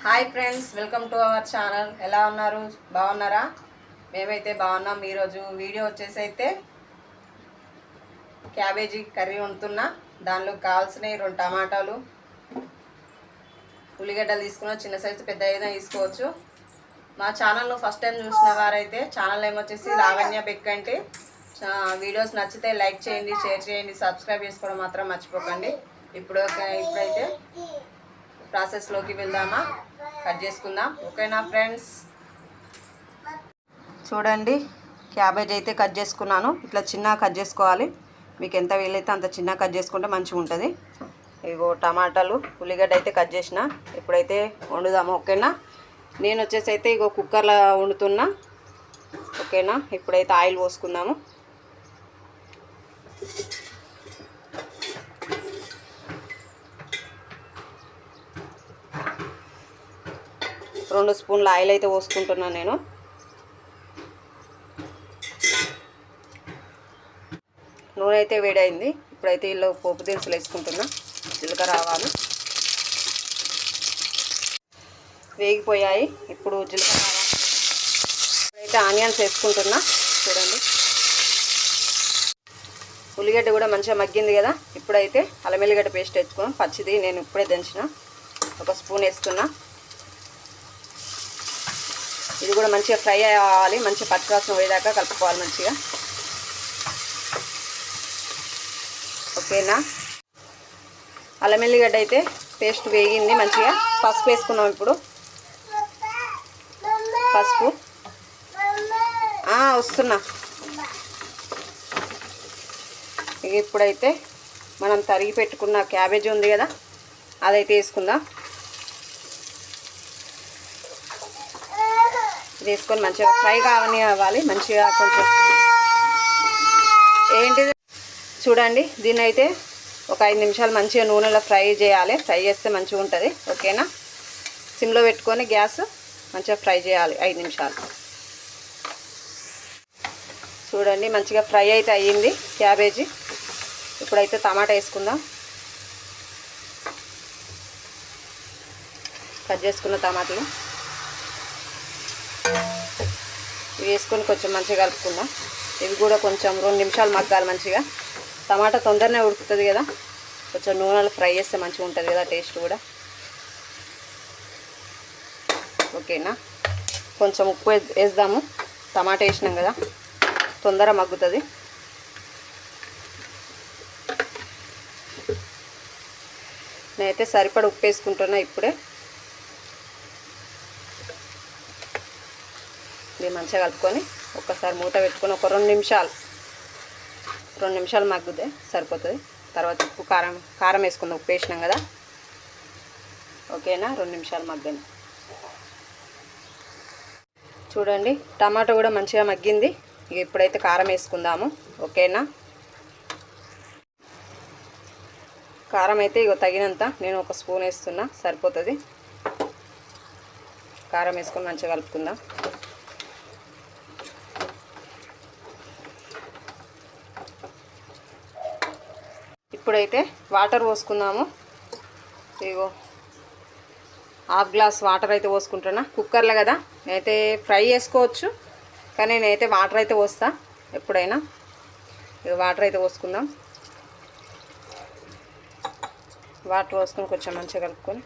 Hi friends, welcome to our channel. ఎలా ఉన్నారు? బాగున్నారా? మేమైతే బాగున్నాం. ఈరోజు వీడియో వచ్చేసి అయితే క్యాబేజీ కర్రీ వండుతున్నా. దానిలో కావాల్సినవి 2 టమాటాలు, ఉల్లిగడ్డలు తీసుకున్నా. చిన్న సైజు పెద్ద ఏదైనా తీసుకోవచ్చు. మా ఛానల్ను ఫస్ట్ టైం చూసిన వారైతే ఛానల్ ఏమొచ్చేసి లావణ్య బెక్కంటి. వీడియోస్ నచ్చితే లైక్ చేయండి, షేర్ చేయండి, సబ్స్క్రైబ్ చేసుకోవడం మాత్రం మర్చిపోకండి. ఇప్పుడైతే ప్రాసెస్లోకి వెళ్దామా? కట్ చేసుకుందాం. ఓకేనా ఫ్రెండ్స్? చూడండి, క్యాబేజ్ అయితే కట్ చేసుకున్నాను. ఇట్లా చిన్నగా కట్ చేసుకోవాలి. మీకు ఎంత వీలైతే అంత చిన్నగా కట్ చేసుకుంటే మంచిగా ఉంటుంది. ఇగో టమాటాలు, ఉల్లిగడ్డ అయితే కట్ చేసిన. ఇప్పుడైతే వండుదాము. ఓకేనా? నేను వచ్చేసి అయితే ఇగో కుక్కర్లో వండుతున్నా. ఓకేనా? ఇప్పుడైతే ఆయిల్ పోసుకుందాము. రెండు స్పూన్ల ఆయిల్ అయితే పోసుకుంటున్నాను నేను. నూనె అయితే వేడైంది. ఇప్పుడైతే ఇలా పోపు దినుసులు వేసుకుంటున్నా. జీలకర్ర, ఆవాలు వేగిపోయాయి. ఇప్పుడు జీలకర్ర, ఆవాలు ఇప్పుడైతే ఆనియన్స్ వేసుకుంటున్నా. చూడండి, ఉల్లిగడ్డ కూడా మంచిగా మగ్గింది కదా. ఇప్పుడైతే అల్లం ఎల్లిగడ్డ పేస్ట్ వేసుకున్నాం. పచ్చిది నేను ఇప్పుడే దంచిన. 1 స్పూన్ వేస్తున్నా. ఇది కూడా మంచిగా ఫ్రై అవ్వాలి. మంచిగా పచ్చివాసన పోయేదాకా కలుపుకోవాలి మంచిగా. ఓకేనా? అల్లం ఎల్లిగడ్డ అయితే పేస్ట్ వేగింది మంచిగా. పసుపు వేసుకున్నాం. ఇప్పుడు పసుపు వస్తున్నా. ఇప్పుడైతే మనం తరిగి పెట్టుకున్న క్యాబేజీ ఉంది కదా, అదైతే వేసుకుందాం. వేసుకొని మంచిగా ఫ్రై కావాలి. మంచిగా కొంచెం ఏంటిది చూడండి. దీన్ని అయితే ఒక 5 నిమిషాలు మంచిగా నూనెలో ఫ్రై చేయాలి. ఫ్రై చేస్తే మంచిగా ఉంటుంది. ఓకేనా? సిమ్లో పెట్టుకొని గ్యాస్ మంచిగా ఫ్రై చేయాలి 5 నిమిషాలు. చూడండి, మంచిగా ఫ్రై అయితే అయ్యింది క్యాబేజీ. ఇప్పుడైతే టమాటా వేసుకుందాం. కట్ చేసుకున్న టమాటాలు ఇవి వేసుకొని కొంచెం మంచిగా కలుపుకుందాం. ఇవి కూడా కొంచెం 2 నిమిషాలు మగ్గాలి మంచిగా. టమాటా తొందరనే ఉడుకుతుంది కదా. కొంచెం నూనెలో ఫ్రై చేస్తే మంచిగా ఉంటుంది కదా, టేస్ట్ కూడా. ఓకేనా? కొంచెం ఉప్పు వేద్దాము. టమాటా వేసినాం కదా, తొందర మగ్గుతుంది. నేనైతే సరిపడ ఉప్పు వేసుకుంటున్నా ఇప్పుడే. ఇది మంచిగా కలుపుకొని ఒక్కసారి మూత పెట్టుకొని ఒక 2 నిమిషాలు మగ్గుతే సరిపోతుంది. తర్వాత ఉప్పు కారం వేసుకుందాం. ఉప్పు వేసినాం కదా. ఓకేనా? 2 నిమిషాలు మగ్గని. చూడండి, టమాటా కూడా మంచిగా మగ్గింది. ఇక ఇప్పుడైతే కారం వేసుకుందాము. ఓకేనా? కారం అయితే ఇగో తగినంత నేను 1 స్పూన్ వేస్తున్నా, సరిపోతుంది. కారం వేసుకొని మంచిగా కలుపుకుందాం. ఇప్పుడైతే వాటర్ పోసుకుందాము. ఇగో 1/2 గ్లాస్ వాటర్ అయితే పోసుకుంటున్నా. కుక్కర్లో కదా, నేనైతే ఫ్రై చేసుకోవచ్చు, కానీ నేనైతే వాటర్ అయితే పోస్తా ఎప్పుడైనా. ఇక వాటర్ అయితే పోసుకుందాం. వాటర్ పోసుకొని కొంచెం మంచిగా కలుపుకొని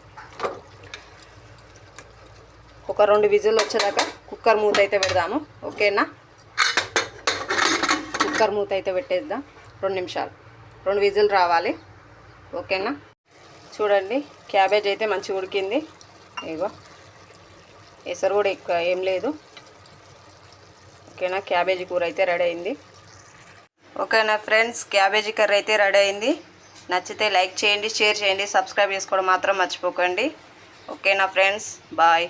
ఒక 2 విజిల్ వచ్చేదాకా కుక్కర్ మూత అయితే పెడదాము. ఓకేనా? కుక్కర్ మూత అయితే పెట్టేద్దాం. 2 నిమిషాలు, 2 విజిల్ రావాలి. ఓకేనా? చూడండి, క్యాబేజ్ అయితే మంచిగా ఉడికింది. ఇగో ఎసరు కూడా ఎక్కువ ఏం లేదు. ఓకేనా? క్యాబేజీ కూర అయితే రెడీ అయింది. ఓకేనా ఫ్రెండ్స్? క్యాబేజీ కర్రీ అయితే రెడీ అయింది. నచ్చితే లైక్ చేయండి, షేర్ చేయండి, సబ్స్క్రైబ్ చేసుకోవడం మాత్రం మర్చిపోకండి. ఓకేనా ఫ్రెండ్స్? బాయ్.